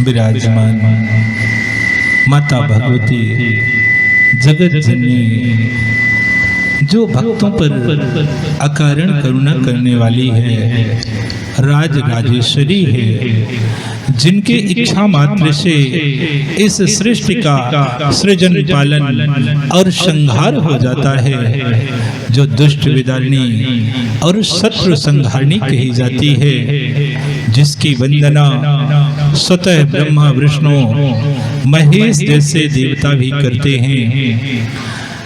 विराजमान माता भगवती जगत जननी जो भक्तों पर अकारण करुणा करने वाली है, राज राजेश्वरी है, जिनके इच्छा मात्र से इस सृष्टि का सृजन पालन और संहार हो जाता है, जो दुष्ट विदारिणी और शत्रु संहारिणी कही जाती है, जिसकी वंदना स्वतः ब्रह्मा विष्णु महेश जैसे देवता भी करते हैं,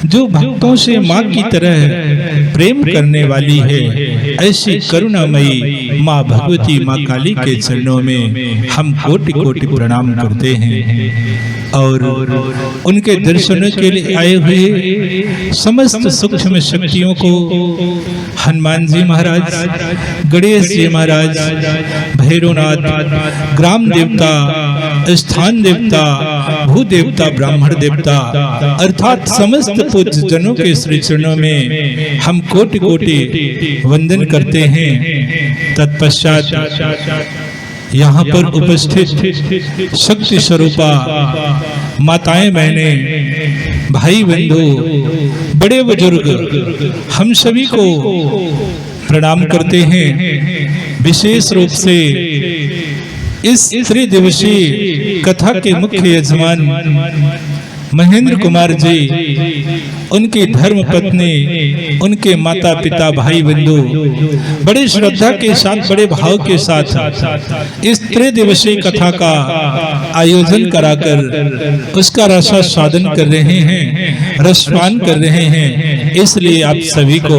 जो भक्तों से माँ की तरह प्रेम करने वाली है, ऐसी करुणामयी माँ भगवती माँ काली के चरणों में हम कोटि कोटि प्रणाम करते हैं। और उनके दर्शनों के लिए आए हुए समस्त सूक्ष्म शक्तियों को हनुमान जी महाराज, गणेश जी महाराज, भैरवनाथ, ग्राम देवता, स्थान देवता, भू देवता, ब्राह्मण देवता अर्थात समस्त पूज्य जनों के श्री चरणों में हम कोटि कोटि वंदन करते हैं। तत्पश्चात यहाँ पर उपस्थित शक्ति स्वरूपा माताएं, बहनें, भाई बंधु, बड़े बुजुर्ग हम सभी को प्रणाम करते हैं। विशेष रूप से इस त्रिदिवसीय कथा के मुख्य यजमान महेंद्र कुमार जी, उनकी धर्म पत्नी, उनके माता पिता, भाई बंधु बड़े श्रद्धा के साथ, बड़े भाव के साथ इस त्रिदिवसीय कथा का आयोजन कराकर उसका रसास्वादन कर रहे हैं, रसपान कर रहे हैं। इसलिए आप सभी को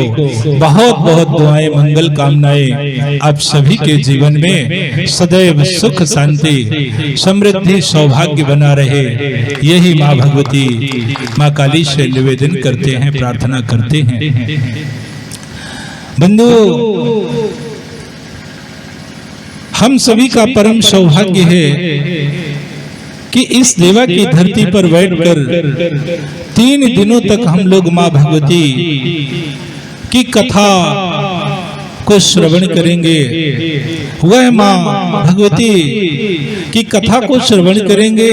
बहुत बहुत दुआएं, मंगल कामनाएं आप सभी के जीवन में सदैव सुख, शांति, समृद्धि, सौभाग्य बना रहे, यही माँ भगवती माँ काली से निवेदन करते हैं, प्रार्थना करते हैं। बंधु, हम सभी का परम सौभाग्य है कि इस देवा की धरती पर बैठकर 3 दिनों तक हम लोग माँ भगवती की कथा को श्रवण करेंगे। वह माँ भगवती की कथा को श्रवण करेंगे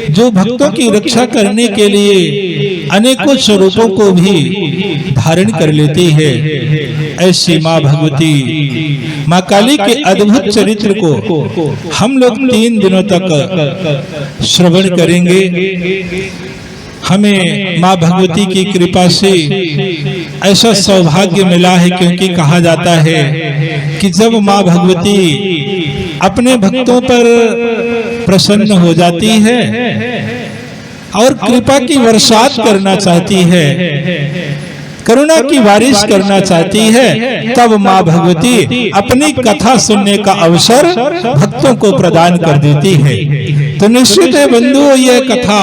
जो भक्तों की रक्षा करने के लिए अनेकों स्वरूपों को भी धारण कर लेती है। ऐसी माँ भगवती माँ काली के अद्भुत चरित्र को हम लोग 3 दिनों तक श्रवण करेंगे। हमें माँ भगवती की कृपा से ऐसा सौभाग्य मिला है, क्योंकि कहा जाता है कि जब माँ भगवती अपने भक्तों पर प्रसन्न हो जाती है और कृपा की बरसात करना चाहती है, करुणा की बारिश करना चाहती है, तब माँ भगवती अपनी कथा सुनने का अवसर भक्तों को प्रदान कर देती है। तो निश्चित है बंधु, यह कथा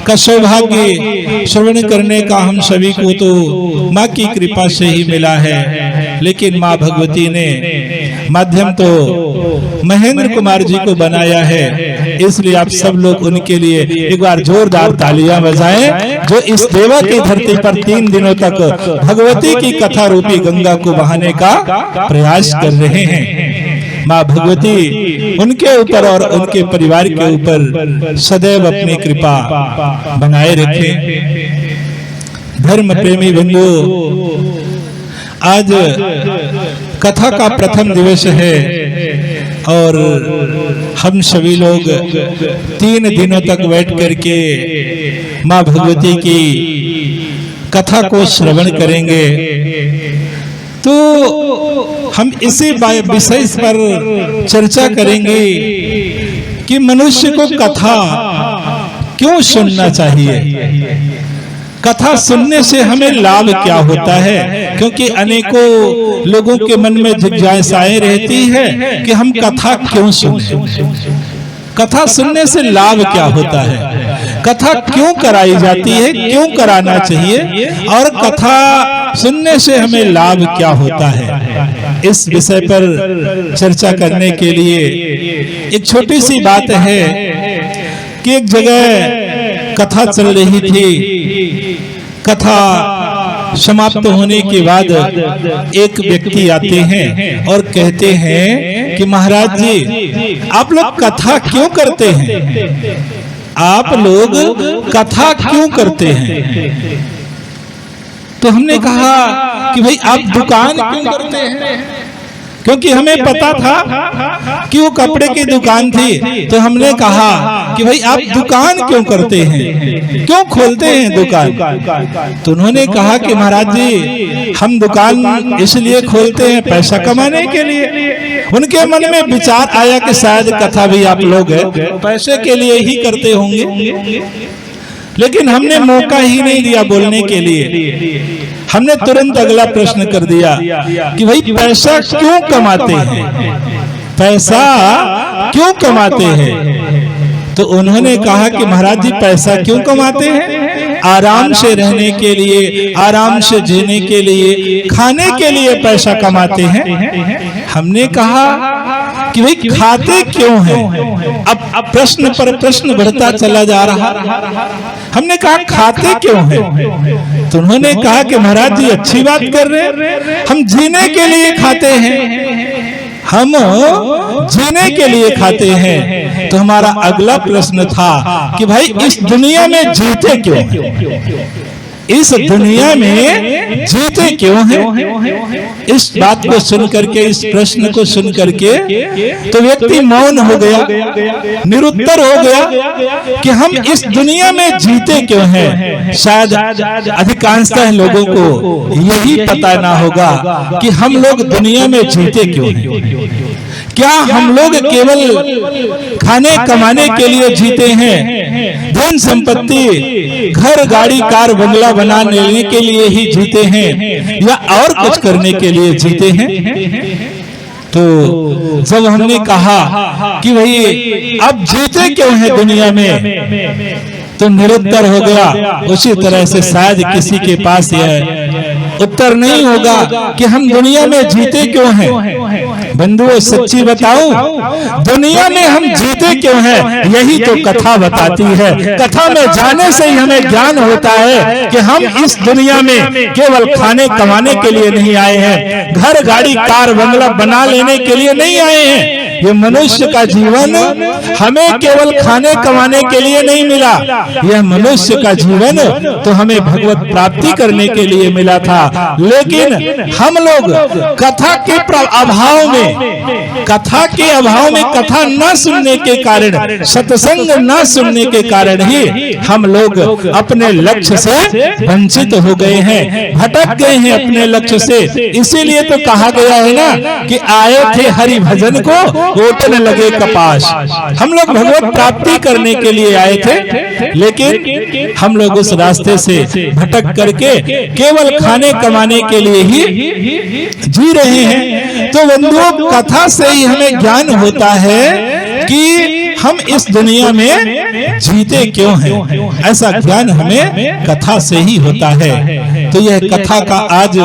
का सौभाग्य श्रवण करने का हम सभी को तो माँ की कृपा से ही मिला है, लेकिन माँ भगवती ने माध्यम तो महेंद्र कुमार जी को बनाया है। इसलिए आप सब लोग उनके लिए एक बार जोरदार तालियां बजाएं, जो इस देवा की धरती पर 3 दिनों तक भगवती की कथा रूपी गंगा को बहाने का प्रयास कर रहे हैं। माँ भगवती उनके ऊपर और उनके परिवार के ऊपर सदैव अपनी कृपा बनाए रखें। धर्म प्रेमी बंधु, आज कथा का प्रथम दिवस है और हम सभी लोग 3 दिनों तक बैठ करके माँ भगवती की कथा को श्रवण करेंगे। तो हम इसी विषय पर चर्चा करेंगे कि मनुष्य को कथा क्यों सुनना चाहिए, कथा सुनने से हमें लाभ क्या होता है। क्योंकि अनेकों लोगों के मन में जिज्ञासाएं रहती है कि हम कथा क्यों सुनें, कथा सुनने से लाभ क्या होता है, कथा क्यों कराई जाती है, क्यों कराना चाहिए, और कथा सुनने से हमें लाभ क्या होता है। इस विषय पर चर्चा करने के लिए एक छोटी सी बात है कि एक जगह कथा चल रही थी। कथा समाप्त होने के बाद एक व्यक्ति आते हैं और कहते हैं कि महाराज जी, आप लोग कथा क्यों करते हैं? आप लोग कथा क्यों करते हैं? तो हमने कहा कि भाई आप दुकान क्यों करते हैं? क्योंकि हमें पता था कि वो कपड़े की दुकान थी, तो हमने कहा कि भाई आप दुकान क्यों करते हैं, क्यों खोलते हैं दुकान? तो उन्होंने कहा कि महाराज जी, हम दुकान इसलिए खोलते हैं पैसा कमाने के लिए। उनके मन में विचार आया कि शायद कथा भी आप लोग पैसे के लिए ही करते होंगे, लेकिन हमने मौका ही नहीं दिया बोलने के लिए। हमने तुरंत अगला प्रश्न कर दिया कि भाई पैसा क्यों कमाते हैं, पैसा क्यों कमाते हैं? तो उन्होंने कहा कि महाराज जी, पैसा क्यों कमाते हैं? आराम से रहने के लिए, आराम से जीने के लिए, खाने के लिए पैसा कमाते हैं। हमने कहा कि भाई खाते क्यों हैं? अब प्रश्न पर प्रश्न बढ़ता चला जा रहा। हमने कहा खाते क्यों हैं? तो उन्होंने कहा कि महाराज जी, अच्छी बात कर रहे हैं, हम जीने के लिए खाते हैं, हम जीने के लिए खाते हैं। तो हमारा अगला प्रश्न था कि भाई इस दुनिया में जीते क्यों हैं? इस दुनिया में जीते क्यों हैं? इस बात को सुन करके, इस प्रश्न को सुन करके तो व्यक्ति मौन हो गया, निरुत्तर हो गया कि हम इस दुनिया में जीते क्यों हैं। शायद अधिकांशतः लोगों को यही पता ना होगा कि हम लोग दुनिया में जीते क्यों हैं। क्या हम लोग केवल खाने कमाने के लिए जीते हैं, धन संपत्ति, घर गाड़ी कार बंगला बना लेने के लिए ही जीते हैं, या और कुछ करने के लिए जीते हैं? तो जब हमने कहा कि भाई अब जीते क्यों हैं दुनिया में, तो निरुत्तर हो गया। उसी तरह से शायद किसी के पास यह उत्तर नहीं होगा कि हम दुनिया में जीते क्यों हैं। बंधुओं, सच्ची बताऊं, दुनिया में हम जीते क्यों हैं, यही तो कथा बताती है। कथा में जाने से ही हमें ज्ञान होता है कि हम इस दुनिया में केवल खाने कमाने के लिए नहीं आए हैं, घर गाड़ी कार बंगला बना लेने के लिए नहीं आए हैं। ये मनुष्य का जीवन हमें केवल खाने कमाने के लिए नहीं मिला, यह मनुष्य का जीवन तो हमें भगवत प्राप्ति करने के लिए मिला था। लेकिन हम लोग कथा के अभाव में, कथा के अभाव में, कथा न सुनने के कारण, सत्संग न सुनने के कारण ही हम लोग अपने लक्ष्य से वंचित हो गए हैं, भटक गए हैं अपने लक्ष्य से। इसीलिए तो कहा गया है ना कि आए थे हरि भजन को ओटने लगे कपास। हम लोग भगवत प्राप्ति करने के लिए आए थे, लेकिन हम लोग उस रास्ते से भटक करके केवल खाने कमाने के लिए ही जी रहे हैं। तो बंधुओं, कथा से ही हमें ज्ञान होता है कि हम इस दुनिया में जीते क्यों हैं। ऐसा ज्ञान हमें कथा से ही होता है। तो यह कथा का आज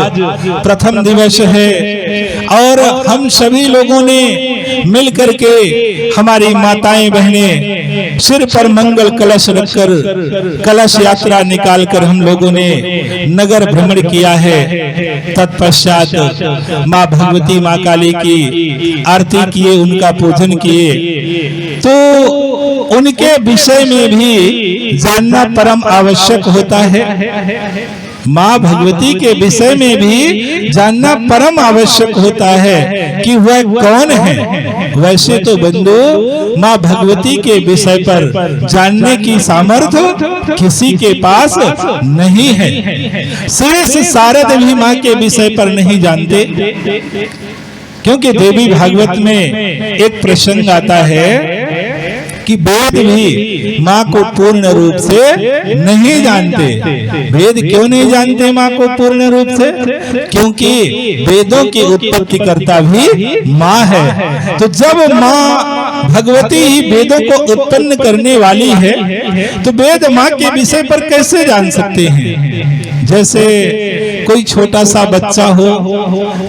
प्रथम दिवस है और हम सभी लोगों ने मिल करके, हमारी माताएं बहनें सिर पर मंगल कलश रखकर, कलश यात्रा निकालकर हम लोगों ने नगर भ्रमण किया है। तत्पश्चात माँ भगवती, माँ काली की आरती किए, उनका पूजन किए। तो उनके विषय में भी जानना परम आवश्यक होता है। माँ भगवती के विषय में भी जानना परम आवश्यक होता है कि वह कौन है। वैसे तो बंधु, माँ भगवती के विषय पर जानने की सामर्थ्य किसी के पास नहीं है। शेष शारद भी माँ के विषय पर नहीं जानते, क्योंकि देवी भागवत में एक प्रसंग आता है कि वेद भी माँ को पूर्ण रूप से नहीं जानते। वेद क्यों नहीं जानते माँ को पूर्ण रूप से? क्योंकि वेदों की उत्पत्ति करता भी माँ है। तो जब माँ भगवती ही वेदों को उत्पन्न करने वाली है, तो वेद माँ के विषय पर कैसे जान सकते हैं? जैसे कोई छोटा सा बच्चा हो,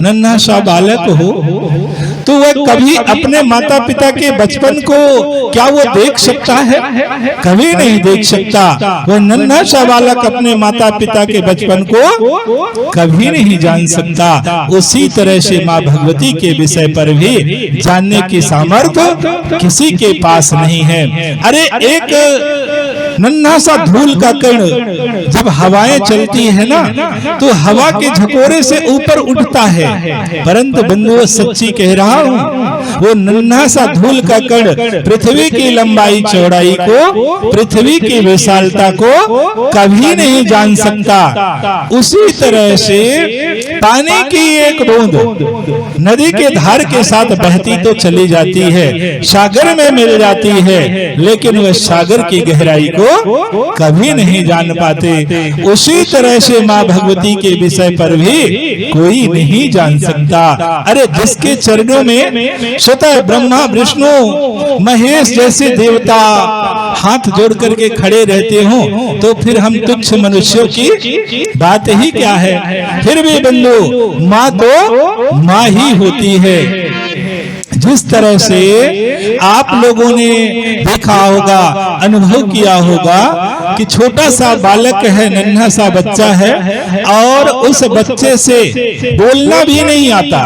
नन्हा सा बालक हो, तो वह कभी अपने माता पिता के बचपन को क्या वो देख सकता है? कभी नहीं देख सकता। वह नन्हा सा बालक अपने माता पिता के बचपन को कभी नहीं जान सकता। उसी तरह से माँ भगवती के विषय पर भी जानने की सामर्थ्य किसी के पास नहीं है। अरे एक नन्हा सा धूल का कण जब हवाएं चलती है ना, तो हवा के झकोरे से ऊपर उठता है, परंतु बंधुओं सच्ची कह रहा हूँ, वो नन्हा सा धूल का कण पृथ्वी की लंबाई चौड़ाई को, पृथ्वी की विशालता को कभी नहीं जान सकता। उसी तरह से पानी की एक बूंद नदी के धार के साथ बहती तो चली जाती है, सागर में मिल जाती है, लेकिन वह सागर की गहराई को कभी नहीं जान पाते। उसी तरह से माँ भगवती के विषय पर भी कोई नहीं जान सकता। अरे जिसके चरणों में स्वतः ब्रह्मा विष्णु महेश जैसे देवता हाथ जोड़ करके खड़े रहते हो, तो फिर हम तुच्छ मनुष्यों की बात ही क्या है। फिर भी बंधु, माँ तो माँ ही होती है। जिस तरह से आप लोगों ने देखा होगा, अनुभव किया होगा कि छोटा सा बालक है, नन्हा सा बच्चा है, और उस बच्चे से बोलना भी नहीं आता,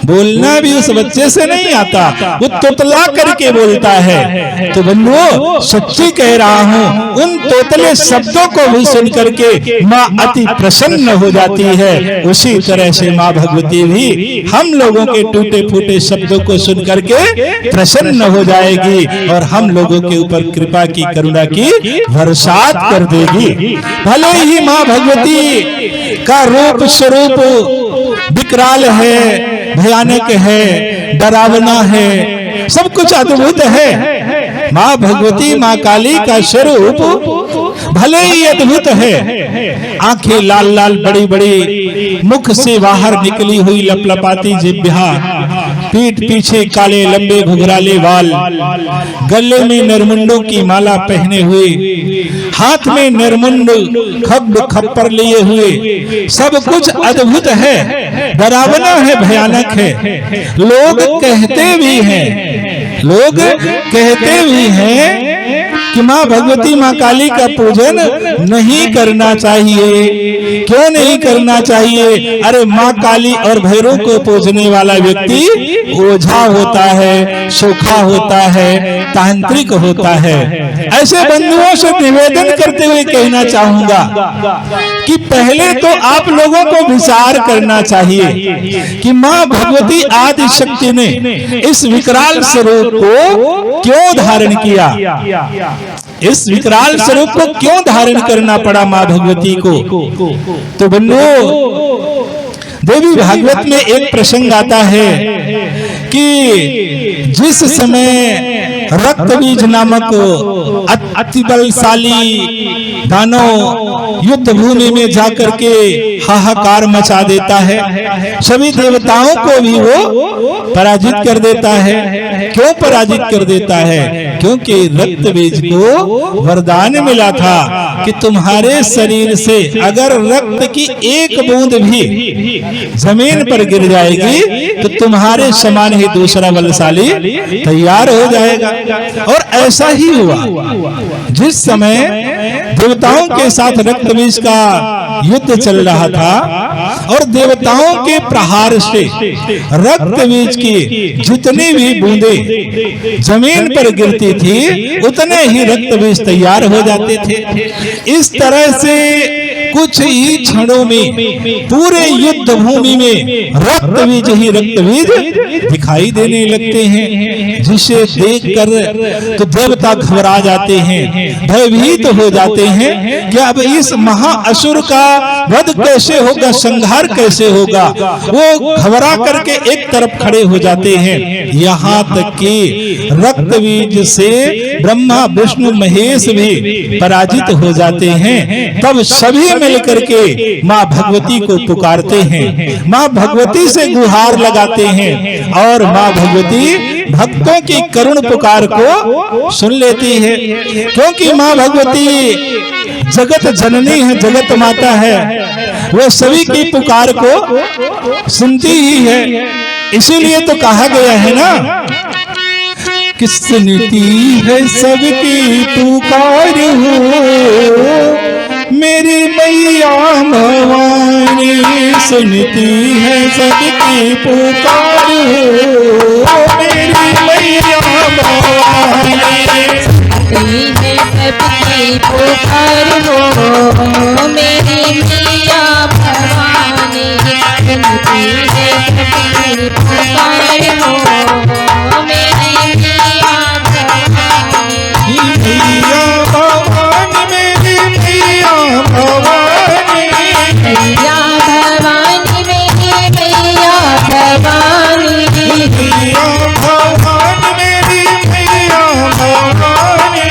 बोलना भी उस बच्चे से नहीं आता, वो तोतला करके बोलता है। तो बंधुओं सच्ची कह रहा हूँ, उन तोतले शब्दों को भी सुन करके माँ अति प्रसन्न हो जाती है। उसी तरह से माँ भगवती भी हम लोगों के टूटे फूटे शब्दों को सुन करके प्रसन्न हो जाएगी और हम लोगों के ऊपर कृपा की, करुणा की बरसात कर देगी। भले ही माँ भगवती का रूप स्वरूप विकराल है, भयानक है, डरावना है, सब कुछ अद्भुत है। माँ भगवती, माँ काली का स्वरूप भले ही अद्भुत है, आंखें लाल लाल बड़ी बड़ी, मुख से बाहर निकली हुई लपलपाती जिह्वा, पीठ पीछे काले लंबे घुघराले बाल, गले में नरमुंडों की माला पहने हुए, हाथ में नरमुंड खब्ब खप्पर लिए हुए, सब कुछ अद्भुत है, डरावना है, भयानक है। लोग कहते भी हैं, लोग कहते भी हैं कि माँ भगवती, माँ काली का पूजन नहीं करना चाहिए। क्यों नहीं करना चाहिए? अरे माँ काली और भैरव को पूजने वाला व्यक्ति ओझा होता है, सोखा होता है, तांत्रिक होता है। ऐसे बंधुओं से निवेदन करते हुए कहना चाहूंगा कि पहले तो आप लोगों को विचार करना चाहिए कि माँ भगवती आदि शक्ति ने इस विकराल स्वरूप को क्यों धारण किया, इस विकराल स्वरूप को क्यों धारण करना पड़ा माँ भगवती को। तो बंधुओं, देवी भागवत में एक प्रसंग आता है कि जिस समय रक्तबीज नामक अति बलशाली दानव युद्ध भूमि में जाकर के हाहाकार मचा देता है, सभी देवताओं को भी वो पराजित कर देता है। क्यों पराजित कर देता है? क्योंकि रक्तबीज को वरदान मिला था कि तुम्हारे शरीर से अगर रक्त की एक बूंद भी जमीन पर गिर जाएगी तो तुम्हारे समान ही दूसरा बलशाली तैयार हो जाएगा। और ऐसा ही हुआ। जिस समय देवताओं के साथ रक्तबीज का युद्ध चल रहा था और देवताओं के प्रहार से रक्तबीज की जितनी भी बूंदें जमीन पर गिरती थी उतने ही रक्तबीज तैयार हो जाते थे। इस तरह से कुछ ही क्षणों में पूरे युद्ध भूमि में रक्तबीज ही रक्तबीज दिखाई देने लगते हैं, जिसे देखकर तो देवता घबरा जाते हैं, भयभीत हो जाते हैं कि अब इस महाअसुर का वध कैसे होगा, संहार कैसे होगा। वो घबरा करके एक तरफ खड़े हो जाते हैं। यहाँ तक कि रक्तबीज से ब्रह्मा विष्णु महेश भी पराजित हो जाते हैं। तब सभी मिलकर के माँ भगवती को पुकारते हैं, माँ भगवती से गुहार लगाते हैं और माँ भगवती भक्तों की करुण पुकार को सुन लेती है। क्योंकि माँ भगवती जगत जननी है, जगत माता है, वह सभी की पुकार को सुनती ही है। इसीलिए तो कहा गया है ना कि सुनती है सबकी पुकार हो मेरी मैया भवानी, सुनती है सबकी पुकार हो मेरी मैया भवानी, सुनती है सबकी पुकार हो मेरी मैया भवानी, सुनती है सबकी पुकार हो मेरी मैया भवानी, मैया भवानी मेरी मैया भवानी, मैया भवानी मेरी मैया भवानी, मैया भवानी मेरी मैया भवानी,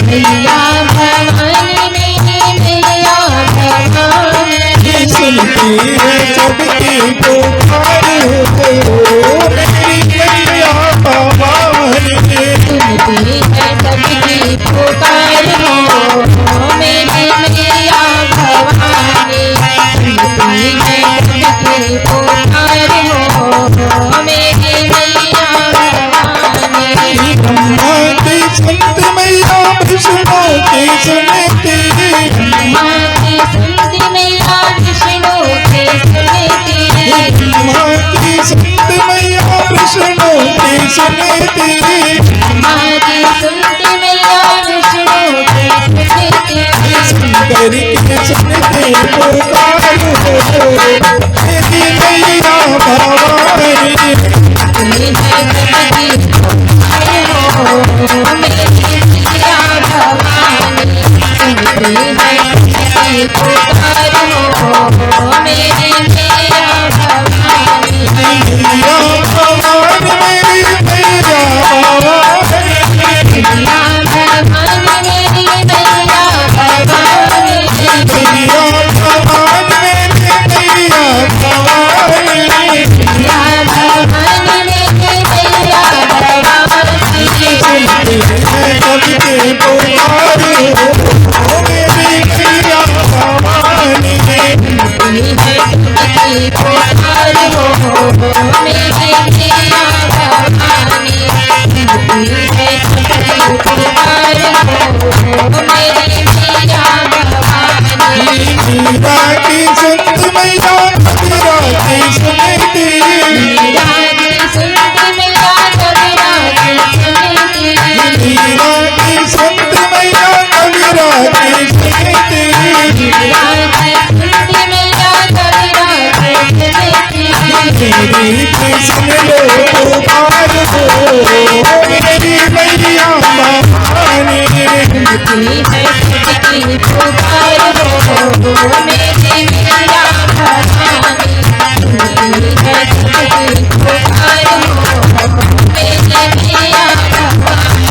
मैया भवानी मेरी मैया भवानी, सुनती है सबकी पुकार हो मेरी मैया भवानी, सुनती है सबकी पुकार हो मेरी मैया भवानी, सुनती है सबकी पुकार हो मेरी मैया भवानी, ब्रह्मा की संत मैया विष्णु की सुनती, ब्रह्मा की सुनती मैया विष्णु की सुनती, ब्रह्मा की संत मैया विष्णु की सुनती, ब्रह्मा की सुनती मैया विष्णु की सुनती, शंकर की सुनती पुकार हो मेरी मैया भवानी, सुनती है सबकी पुकार हो मेरी मैया भवानी, सुनती है सबकी पुकार हो मेरी मैया भवानी, मैया भवानी मेरी मैया भवानी, मैया भवानी मेरी मैया भवानी, मैया भवानी मेरी मैया भवानी, मैया भवानी मेरी मैया भवानी, सुनती है सबकी पुकार हो मेरी मैया भवानी, सुनती है सबकी पुकार हो मेरी मैया भवानी, सुनती है सबकी पुकार हो मेरी मैया भवानी, मीरा की संत मैया कबीरा की सुनती, मीरा की सुनती मैया कबीरा की सुनती, मीरा की संत मैया कबीरा की सुनती, मीरा की सुनती मैया कबीरा की सुनती, मेरी की सुन लो पुकार हो मेरी मैया भवानी, सुनती है सबकी पुकार हो मेरी मैया भवानी, सुनती है सबकी पुकार हो मेरी मैया भवानी,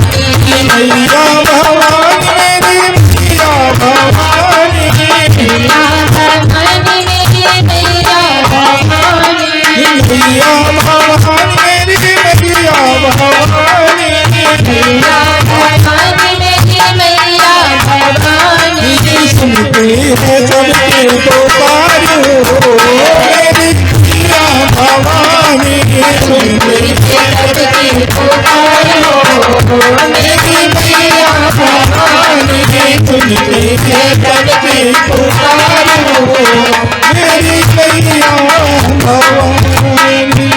मैया भवानी मेरी मैया भवानी, मैया भवानी मेरी मैया भवानी, मैया भवानी मेरी मैया भवानी, मैया भवानी मेरी मैया भवानी, सुनती है सबकी पुकार हो मेरी मैया भवानी, सुनती है सबकी पुकार हो मेरी मैया भवानी, सुनती है सबकी पुकार हो मेरी मैया भवानी।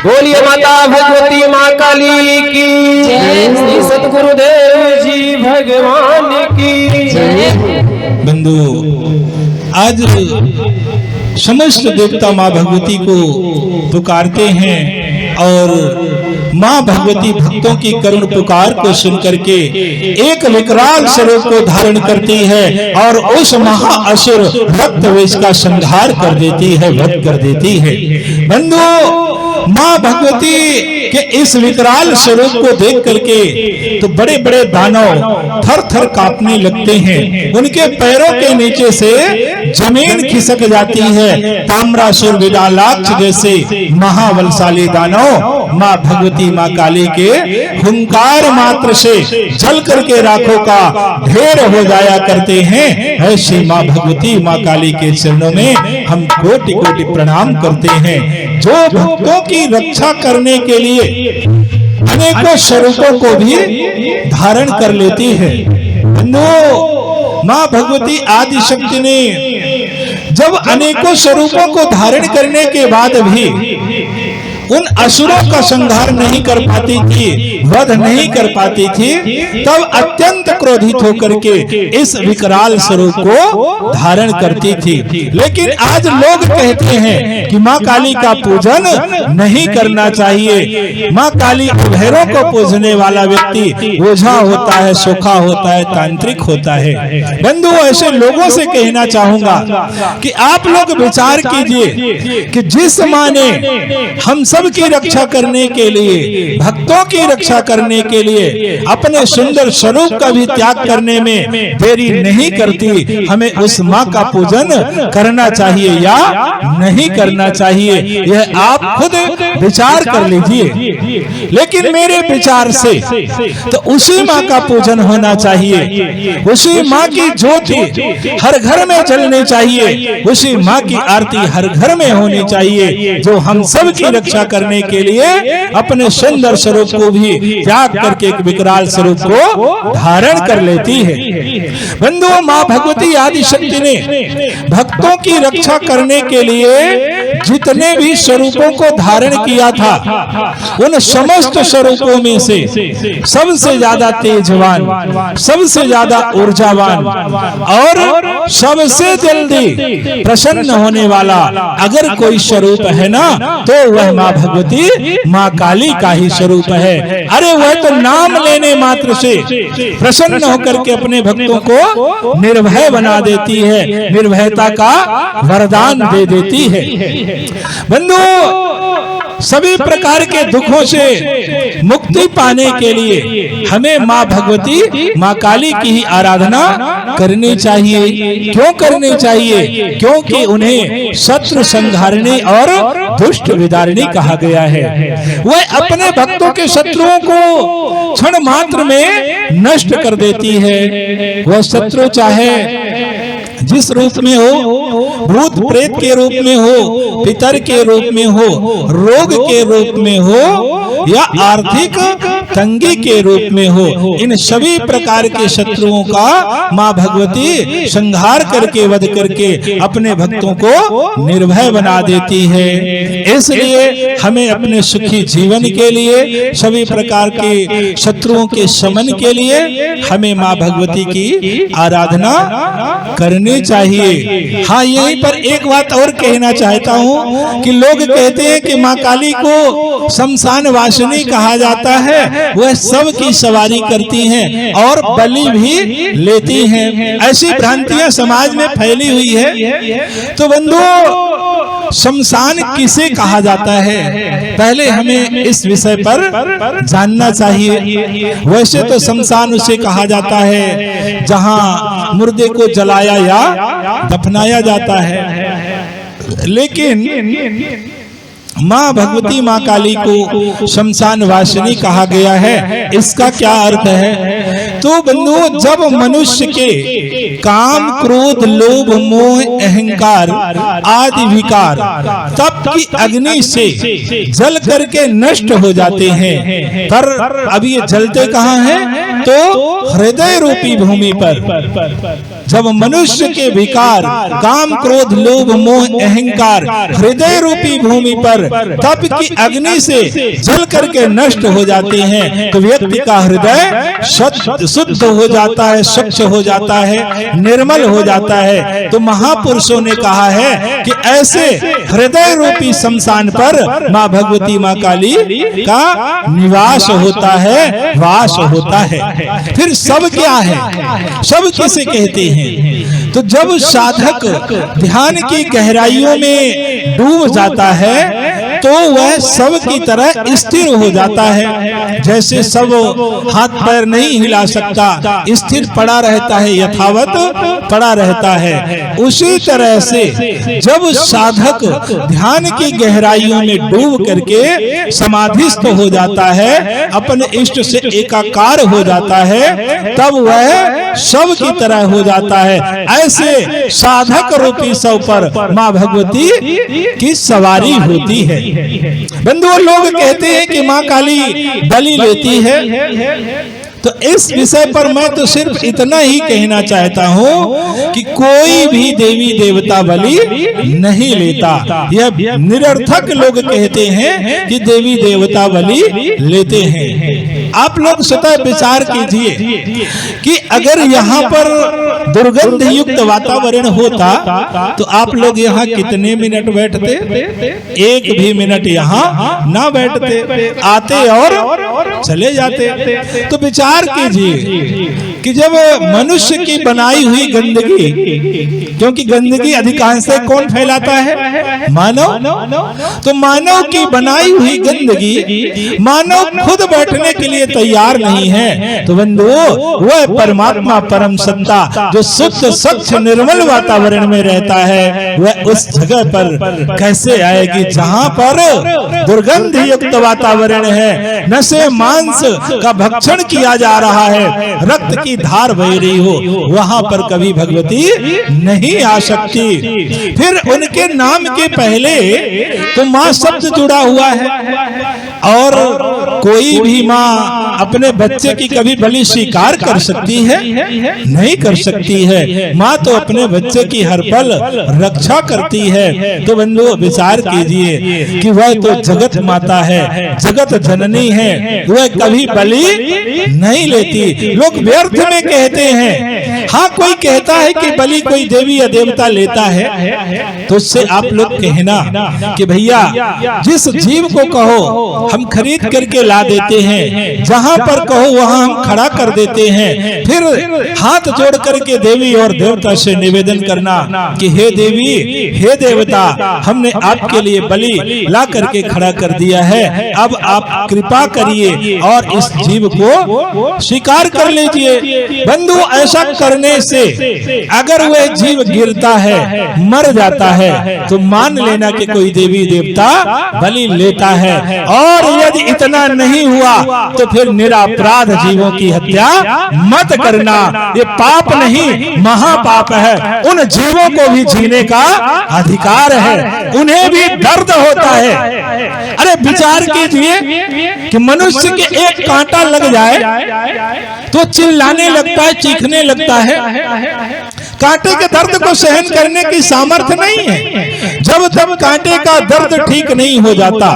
बोलिए माता भगवती माँ काली की जय। श्री सतगुरुदेव जी भगवान की जय। बंधु, आज समस्त देवता माँ भगवती को पुकारते हैं और माँ भगवती भक्तों की करुण पुकार को सुन करके एक विकराल स्वरूप को धारण करती है और उस महाअसुर रक्तवेश का संहार कर देती है, वध कर देती है। बंधु, माँ भगवती के इस विकराल स्वरूप को देख करके तो बड़े बड़े दानव थर थर कांपने लगते हैं, उनके पैरों के नीचे से जमीन खिसक जाती है। ताम्रासुर विडालाक्ष जैसे महाबलशाली दानव माँ भगवती माँ काली के हुंकार मात्र से जल करके राखों का ढेर हो जाया करते हैं। ऐसी माँ भगवती माँ काली के चरणों में हम कोटि कोटि प्रणाम करते हैं। जो भक्तों की रक्षा करने के लिए अनेकों स्वरूपों को भी धारण कर लेती है। बंधुओं, माँ भगवती आदि शक्ति ने जब अनेकों स्वरूपों को धारण करने के बाद भी उन असुरों का संहार नहीं कर पाती थी, वध नहीं कर पाती थी, तब अत्यंत क्रोधित होकर के इस विकराल स्वरूप को धारण करती थी। लेकिन आज लोग कहते हैं कि माँ काली का पूजन नहीं करना चाहिए। माँ काली भैरव को पूजने वाला व्यक्ति ओझा होता है, सोखा होता है, तांत्रिक होता है। बंधु, ऐसे लोगों से कहना चाहूंगा कि आप लोग विचार कीजिए कि जिस माँ ने हम सब की रक्षा करने के लिए, भक्तों की रक्षा करने के लिए अपने सुंदर स्वरूप का भी त्याग करने में देरी नहीं करती, हमें उस माँ का पूजन करना चाहिए या नहीं करना चाहिए, यह आप खुद विचार कर लीजिए। लेकिन मेरे विचार से तो उसी माँ का पूजन होना चाहिए, उसी माँ की ज्योति हर घर में जलनी चाहिए, उसी माँ की आरती हर घर में होनी चाहिए, जो हम सब की रक्षा करने के लिए अपने सुंदर स्वरूप को भी त्याग करके एक विकराल स्वरूप को धारण कर लेती है। बंधुओं, माँ भगवती आदि शक्ति ने भक्तों की रक्षा करने के लिए जितने भी स्वरूपों को धारण किया था, उन समस्त स्वरूपों में से सबसे ज्यादा तेजवान, सबसे ज्यादा ऊर्जावान और सबसे जल्दी प्रसन्न होने वाला अगर कोई स्वरूप है ना, तो वह माँ भगवती माँ काली का ही स्वरूप है। अरे वह तो नाम लेने मात्र से प्रसन्न होकर के अपने भक्तों को निर्भय बना देती है, निर्भयता का वरदान दे देती है। बंधु, सभी प्रकार के दुखों से मुक्ति पाने के लिए हमें माँ भगवती माँ काली की ही आराधना करनी चाहिए। क्यों करनी चाहिए? क्योंकि उन्हें शत्रु संहारिणी और दुष्ट विदारिणी कहा गया है। वह अपने भक्तों के शत्रुओं को क्षण मात्र में नष्ट कर देती है। वह शत्रु चाहे जिस रूप में हो, भूत प्रेत के रूप में हो, पितर के रूप में हो, रोग के रूप में हो या आर्थिक तंगी के रूप में हो, इन सभी प्रकार के शत्रुओं का माँ भगवती संहार करके, वध करके अपने भक्तों को निर्भय बना देती है। इसलिए हमें अपने सुखी जीवन के लिए, सभी प्रकार के शत्रुओं के शमन के लिए हमें माँ भगवती की आराधना करनी चाहिए। हाँ, यहीं पर एक बात और कहना चाहता हूँ कि लोग कहते हैं कि माँ काली को शमशान वासिनी कहा जाता है, वह सब की सवारी करती हैं और बलि भी लेती हैं। ऐसी भ्रांतियां समाज में फैली हुई है। तो बंधुओं, शमशान किसे कहा जाता है, पहले हमें इस विषय पर जानना चाहिए। वैसे तो शमशान उसे कहा जाता है जहां मुर्दे को जलाया या दफनाया जाता है, लेकिन माँ भगवती माँ काली को शमशान वासिनी कहा गया है। इसका क्या अर्थ है? तो बंधुओं, जब मनुष्य के काम, क्रोध, लोभ, मोह, अहंकार आदि विकार तप की अग्नि से जल करके नष्ट हो जाते हैं, पर अब ये जलते कहाँ हैं? तो हृदय रूपी भूमि पर। जब मनुष्य के विकार, काम, क्रोध, लोभ, मोह, अहंकार हृदय रूपी भूमि पर तप की अग्नि से जल करके नष्ट हो जाते हैं, तो व्यक्ति का हृदय शुद्ध हो जाता है, स्वच्छ हो जाता है, निर्मल हो जाता है। तो महापुरुषों ने कहा है कि ऐसे हृदय रूपी शमशान पर माँ भगवती माँ काली का निवास होता है, वास होता है। फिर सब क्या है? सब किसे कहते हैं? तो जब साधक ध्यान की गहराइयों में डूब जाता है तो वह सब की तरह स्थिर हो जाता है। जैसे सब हाथ पैर नहीं हिला सकता, स्थिर पड़ा रहता है, यथावत पड़ा रहता है, उसी तरह से जब साधक ध्यान की गहराइयों में डूब करके समाधिस्थ हो जाता है, अपने इष्ट से एकाकार हो जाता है, तब वह सब की तरह हो जाता है। ऐसे साधक रूपी सब पर माँ भगवती की सवारी होती है। बंधुओं, लोग कहते हैं कि माँ काली बलि लेती है, तो इस विषय पर मैं तो सिर्फ इतना ही कहना चाहता हूँ कि कोई भी देवी देवता बलि नहीं लेता। यह निरर्थक लोग कहते हैं कि देवी देवता बलि लेते हैं। आप लोग स्वतः विचार कीजिए कि अगर यहाँ पर दुर्गंध युक्त वातावरण होता तो आप लोग यहाँ कितने मिनट बैठते? एक भी मिनट यहाँ ना बैठते, आते और चले जाते। तो विचार कीजिए कि जब मनुष्य की बनाई हुई गंदगी, क्योंकि गंदगी अधिकांश कौन फैलाता है? मानव। तो मानव की बनाई हुई गंदगी मानव खुद बैठने के लिए तैयार नहीं है, तो बंधुओं वह परमात्मा परम सत्ता जो शुद्ध स्वच्छ निर्मल वातावरण में रहता है, वह उस जगह पर कैसे आएगी जहां पर दुर्गंध युक्त वातावरण है, नशे मांस का भक्षण किया जा रहा है, रक्त की धार बह रही हो, वहां पर कभी भगवती नहीं आ सकती। फिर उनके नाम के पहले तो माँ शब्द जुड़ा हुआ है, और कोई भी माँ अपने बच्चे की कभी बलि स्वीकार कर सकती है? नहीं कर सकती है। माँ तो अपने बच्चे की हर पल रक्षा करती है। तो बंधुओं विचार कीजिए कि वह तो जगत माता है, जगत जननी है, वह कभी बलि नहीं लेती। लोग व्यर्थ में कहते हैं, हाँ कोई कहता है कि बलि कोई देवी या देवता लेता है, तो उससे आप लोग कहना कि भैया जिस जीव को कहो हम खरीद करके ला देते हैं, जहां पर कहो वहां हम खड़ा कर देते हैं, फिर हाथ जोड़ करके देवी और देवता से निवेदन करना कि हे देवी हे देवता, हमने आपके लिए बलि ला करके खड़ा कर दिया है, अब आप कृपा करिए और इस जीव को स्वीकार कर लीजिए। बंधु ऐसा करने से अगर वह जीव गिरता है, मर जाता है, तो मान लेना कि कोई देवी देवता बलि लेता है। और यदि इतना नहीं हुआ तो फिर निरापराध जीवों की हत्या मत करना, ये पाप नहीं महापाप है। उन जीवों को भी जीने का अधिकार है, उन्हें भी दर्द होता है। अरे विचार कीजिए कि मनुष्य के एक कांटा लग जाए तो चिल्लाने लगता है, चीखने लगता है। कांटे के दर्द को सहन करने की सामर्थ्य नहीं है। जब तक कांटे का दर्द ठीक नहीं हो जाता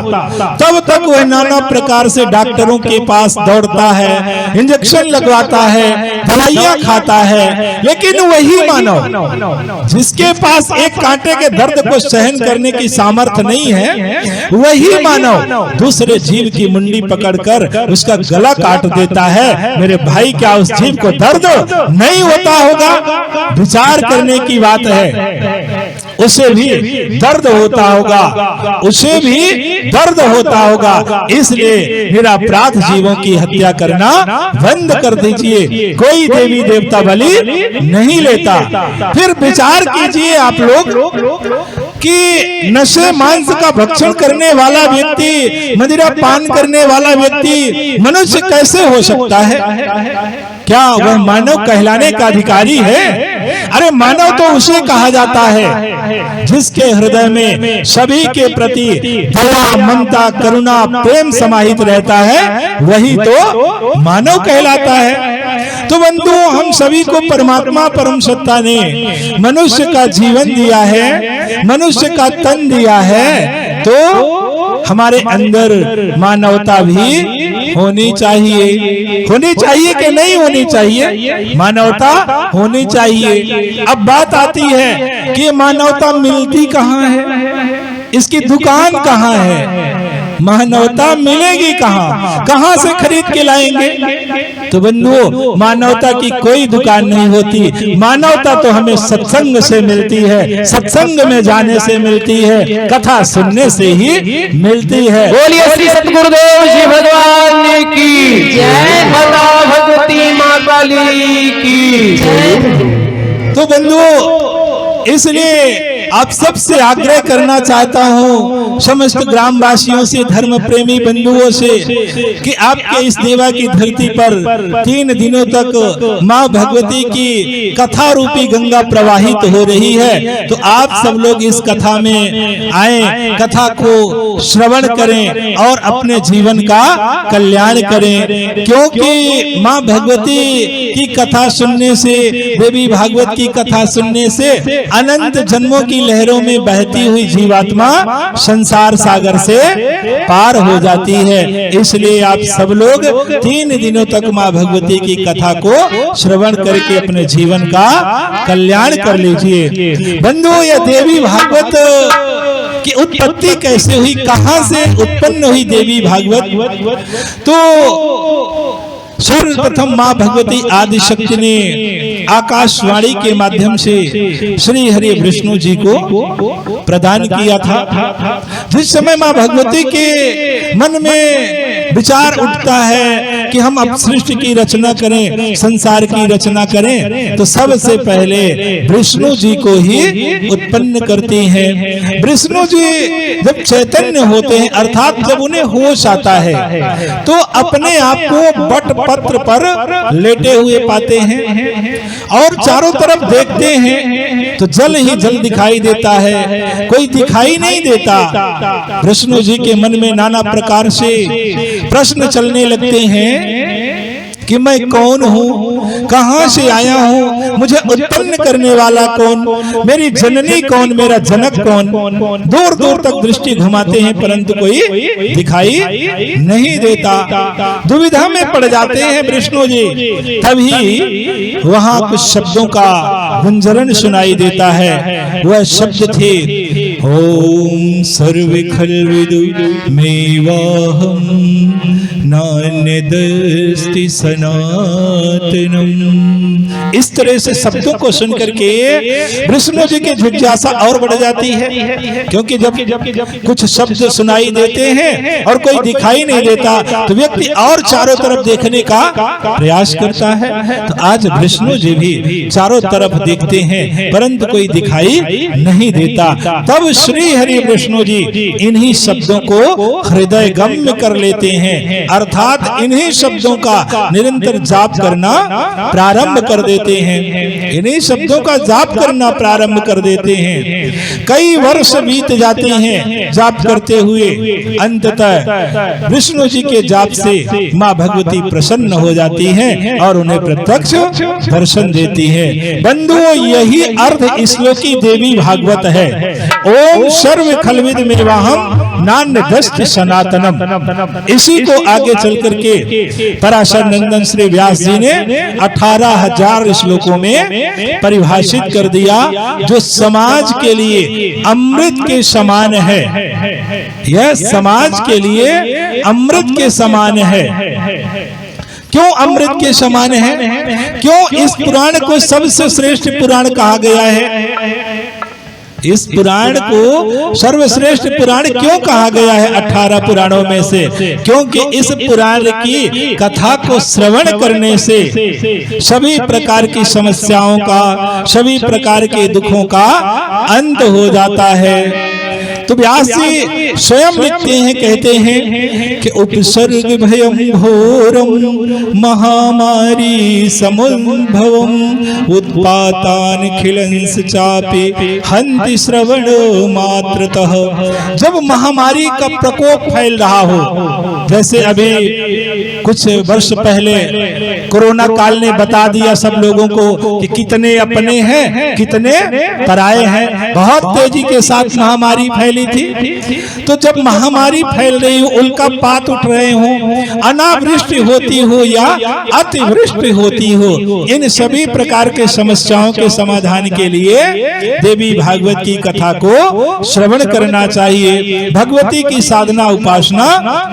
तब तक वह नाना प्रकार से डॉक्टरों के पास दौड़ता है, इंजेक्शन लगवाता है, दवाइयां खाता है। लेकिन वही मानव जिसके पास एक कांटे के दर्द को सहन करने की सामर्थ्य नहीं है, वही मानव दूसरे जीव की मुंडी पकड़कर उसका गला काट देता है। मेरे भाई, क्या उस जीव को दर्द नहीं होता होगा? विचार करने की बात है। उसे भी दर्द होता होगा, उसे भी दर्द होता होगा। इसलिए निरापराध जीवों की हत्या करना बंद कर दीजिए। कोई देवी देवता बलि नहीं लेता। फिर विचार कीजिए आप लोग कि नशे मांस का भक्षण करने वाला व्यक्ति, मदिरा पान करने वाला व्यक्ति मनुष्य कैसे हो सकता है? क्या वह मानव कहलाने का अधिकारी है? अरे मानव तो उसे कहा जाता है जिसके हृदय में सभी के प्रति दया, ममता, करुणा, प्रेम समाहित रहता है, वही तो मानव कहलाता है। तो बंधुओं, हम सभी को परमात्मा परम सत्ता ने मनुष्य का जीवन दिया है, मनुष्य का तन दिया है, तो हमारे अंदर मानवता भी होनी चाहिए। होनी चाहिए कि नहीं होनी चाहिए? मानवता होनी चाहिए। अब बात आती है कि ये मानवता मिलती कहाँ है, इसकी दुकान कहाँ है? मानवता मिलेगी कहाँ? कहाँ से खरीद के लाएंगे? तो बंधुओं, मानवता की कोई दुकान नहीं होती। मानवता तो हमें सत्संग से मिलती है, सत्संग में जाने से मिलती है, कथा सुनने से ही मिलती है। बोलिए श्री सतगुरुदेव जी भगवान की जय, माता भगवती माँ काली की। तो बंधुओं, इसलिए आप सबसे आग्रह करना चाहता हूँ, समस्त ग्रामवासियों से, धर्म प्रेमी बंधुओं से, कि आपके इस देवा की धरती पर 3 दिनों तक माँ भगवती की कथा रूपी गंगा प्रवाहित हो रही है। तो आप सब लोग इस कथा में आए, कथा को श्रवण करें और अपने जीवन का कल्याण करें, क्योंकि माँ भगवती की कथा सुनने से, देवी भागवत की कथा सुनने से अनंत जन्मों की लहरों में बहती हुई जीवात्मा संसार सागर से पार हो जाती है। इसलिए आप सब लोग 3 दिनों तक माँ भगवती की कथा को श्रवण करके अपने जीवन का कल्याण कर लीजिए। बंधुओं, यह देवी भागवत की उत्पत्ति कैसे हुई, कहां से उत्पन्न हुई देवी भागवत? तो सर्वप्रथम माँ भगवती आदि शक्ति ने आकाशवाणी के माध्यम से श्री हरि विष्णु जी को प्रदान किया था। जिस समय माँ भगवती के मन में विचार उठता है कि हम अब सृष्टि की रचना करें, संसार की रचना करें, तो सबसे पहले विष्णु जी को ही उत्पन्न करती हैं। विष्णु जी जब चैतन्य होते हैं, अर्थात जब उन्हें होश आता है, तो अपने आप को बट पत्र पर लेटे हुए पाते हैं और चारों तरफ देखते हैं तो जल ही जल दिखाई देता है, कोई दिखाई नहीं देता। विष्णु जी के मन में नाना प्रकार से प्रश्न चलने लगते हैं कि मैं कौन हूँ, कहाँ से आया हूँ, मुझे उत्पन्न करने वाला कौन, मेरी जननी कौन, मेरा जनक कौन। दूर दूर तक दृष्टि घुमाते हैं परंतु कोई दिखाई नहीं देता। दुविधा में पड़ जाते हैं विष्णु जी। तभी वहां कुछ शब्दों का गुंजरण सुनाई देता है। वह शब्द थे, ओम सर्व खल्विदु मेवाहम नान्यदस्ति सनातनम। इस तरह से शब्दों को सुन करके विष्णु जी की जिज्ञासा और बढ़ जाती है, क्योंकि जब कुछ शब्द सुनाई देते हैं और कोई दिखाई नहीं देता तो व्यक्ति और चारों तरफ देखने का प्रयास करता है। तो आज विष्णु जी भी चारों तरफ देखते हैं परंतु कोई दिखाई नहीं देता। तब श्री हरि विष्णु जी इन्हीं शब्दों को हृदय गम्य कर लेते हैं, अर्थात इन्हीं शब्दों का निरंतर जाप करना प्रारंभ कर देते हैं। इन्हीं शब्दों का जाप करना प्रारंभ कर देते हैं। कई वर्ष बीत जाते हैं जाप करते हुए। अंततः विष्णु जी के जाप से माँ भगवती प्रसन्न हो जाती हैं और उन्हें प्रत्यक्ष दर्शन देती है। बंधुओं, यही अर्थ श्लोकी देवी भागवत है। ओम सर्व खल्विद मेवाहम नान्यदस्ति सनातनम। इसी को आगे चल करके पराशर नंदन श्री व्यास जी ने 18,000 श्लोकों में परिभाषित कर दिया, जो समाज के लिए अमृत के समान है। यह समाज के लिए अमृत के समान है। क्यों अमृत के समान है? क्यों इस पुराण को सबसे श्रेष्ठ पुराण कहा गया है? इस पुराण को सर्वश्रेष्ठ पुराण क्यों कहा गया है 18 पुराणों में से? क्योंकि इस पुराण की कथा को श्रवण करने से सभी प्रकार की समस्याओं का, सभी प्रकार के दुखों का अंत हो जाता है। तो व्यास जी स्वयं लिखते हैं, कहते हैं कि उपसर्ग भयम घोरम महामारी समुद्भवम उत्पातान खिलंस चापे हंति श्रवण मात्रतः। जब महामारी का प्रकोप फैल रहा हो, जैसे अभी कुछ वर्ष पहले कोरोना काल ने बता दिया सब लोगों को कि कितने अपने हैं, कितने पराए हैं। बहुत तेजी के साथ महामारी फैली थी। तो जब महामारी फैल रही हो, उल्का पात उठ रहे हो, अनावृष्टि होती हो या अतिवृष्टि होती हो, इन सभी प्रकार के समस्याओं के समाधान के लिए देवी भागवत की कथा को श्रवण करना चाहिए। भगवती की साधना, उपासना,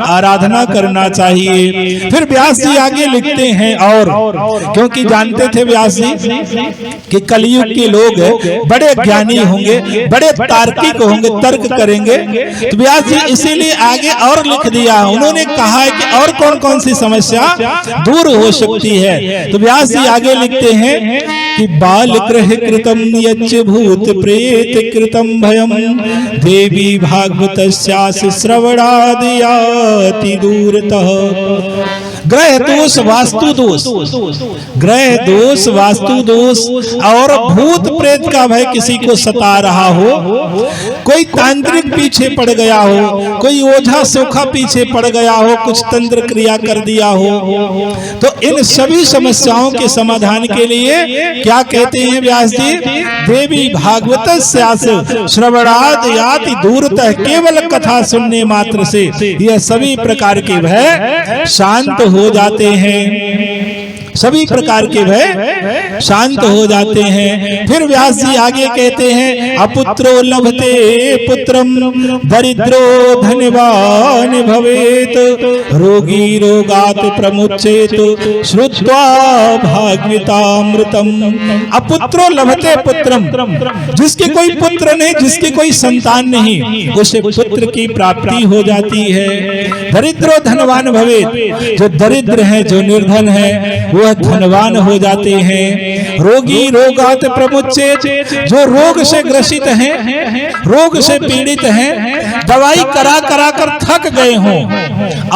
आराधना करना चाहिए। फिर व्यास जी आगे लिखते हैं, और क्योंकि जानते थे व्यास जी कि कलयुग के लोग बड़े ज्ञानी होंगे, बड़े तार्किक होंगे, तर्क करेंगे, तो व्यास जी इसीलिए आगे और लिख दिया। उन्होंने कहा है कि और कौन कौन सी समस्या दूर हो सकती है। तो व्यास जी आगे लिखते हैं कि बाल ग्रह कृतम यच्च भूत प्रेत कृतम भयम देवी भागवतस्यास्य श्रवणादयाति दूरतः। ग्रह दोष, वास्तु दोष, ग्रह दोष, वास्तु दोष और भूत प्रेत का भय किसी को सता रहा हो, कोई तांत्रिक पीछे पड़ गया हो, कोई ओझा सोखा पीछे पड़ गया हो, कुछ तंत्र क्रिया कर दिया हो, तो इन सभी समस्याओं के समाधान के लिए क्या कहते हैं व्यास जी? देवी भागवतस्यास्य श्रवणाद याति दूरतः, केवल कथा सुनने मात्र से यह सभी प्रकार के भय शांत हो जाते हैं, सभी प्रकार के भय शांत हो जाते हैं। फिर व्यास जी आगे कहते हैं अपुत्रो लभते पुत्रम दरिद्रो धनवान भवेत रोगी रोगात प्रमुच्येत श्रुत्वा भागवतामृतम। अपुत्रो लभते पुत्रम, जिसके कोई पुत्र नहीं, जिसके कोई संतान नहीं, उसे पुत्र की प्राप्ति हो जाती है। दरिद्रो धनवान भवेत, जो दरिद्र है, जो निर्धन है, वह धनवान हो जाते हैं। रोगी रोगात प्रमुच्येत, जो रोग से ग्रसित हैं, रोग से पीड़ित हैं, दवाई करा करा कर थक गए हों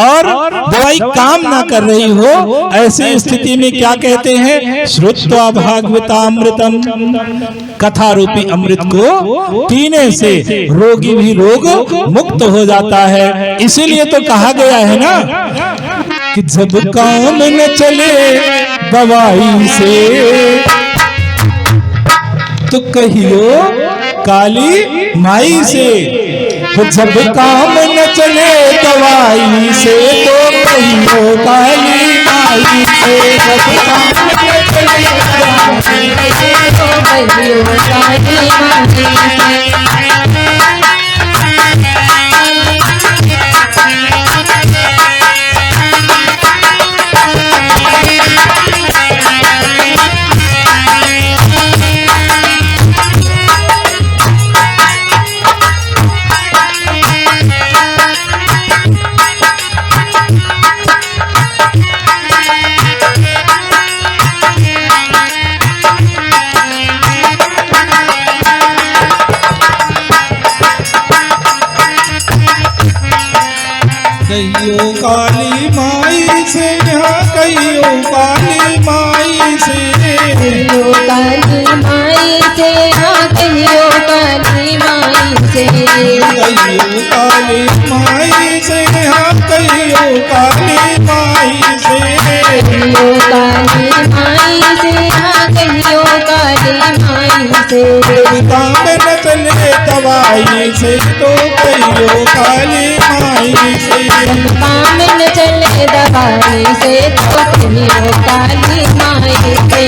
और दवाई काम ना कर रही हो, ऐसी स्थिति में क्या कहते हैं? श्रुत्वा भागवतामृतम, कथा रूपी अमृत को पीने से रोगी भी रोग मुक्त हो जाता है। इसीलिए तो कहा गया है ना कि जब काम न चले दवाई से तो कहियो काली माई से। तो जब काम न चले दवाई से तो कहियो काली माई से। जब काम न चले दवाई से तो कहियो काली माई से। कहियो काली माई से, यहाँ कहियो काली माई से, कहियो काली माई से, हाँ कहियो काली माई से, कहियो काली माई से, यहाँ कहियो काली माई से, कहियो काली माई से, हाँ कहियो काली माई से। काम न चले दवाई से तो कहियो काली माई से। काम न चले दवाई से तो कहियो काली माई से।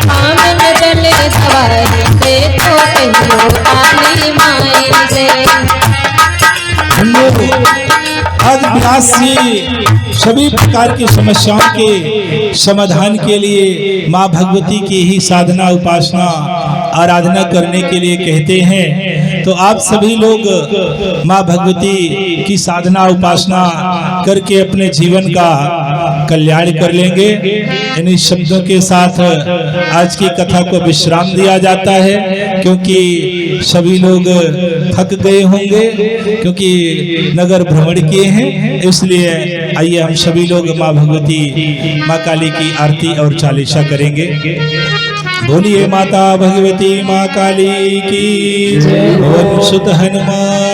काम न चले दवाई से तो कहियो काली माई से। हम लोग आज व्यास जी सभी प्रकार की समस्याओं के समाधान के लिए माँ भगवती की ही साधना उपासना आराधना करने के लिए कहते हैं। तो आप सभी लोग माँ भगवती की साधना उपासना करके अपने जीवन का कल्याण कर लेंगे। इन्हीं शब्दों के साथ आज की कथा को विश्राम दिया जाता है, क्योंकि सभी लोग थक गए होंगे, क्योंकि नगर भ्रमण किए हैं। इसलिए आइए हम सभी लोग माँ भगवती माँ काली की आरती और चालीसा करेंगे। बोलिए माता भगवती माँ काली की। ओम सुत हनुमान